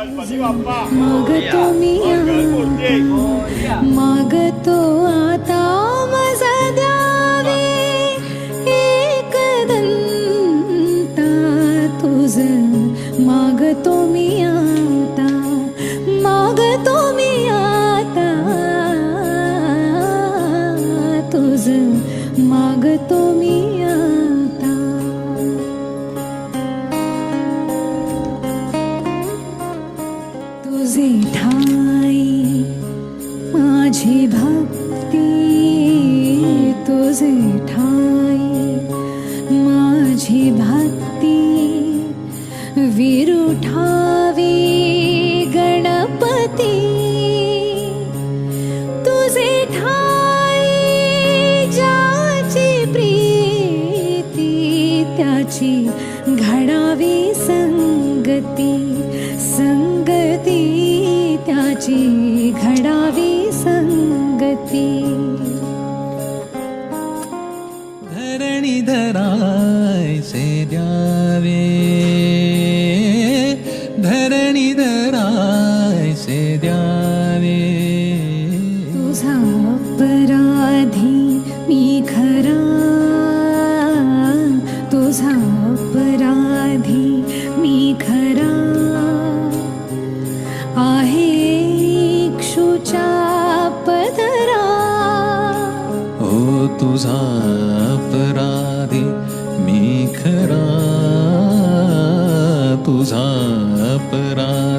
मागतो मी मागतो आता माझा द्यावे एकदंता तुझ मागतो मी आता मागतो मी आता तुझ मागतो मी आता तुझे ठाई माझी भक्ती तुझे ठाई माझी भक्ती विरुठावी गणपती तुझे ठाई ज्याची प्रीती त्याची घडावी संगती संगती त्याची घडावी संगती धरणी धरायचे द्यावे धरणी धरायचे द्यावे तुझा अपराधी मी खरा तुझा अपराधी मी खरा आहे इक्षुच्या पदरा हो तुझा अपराधी मी खरा तुझा अपराधी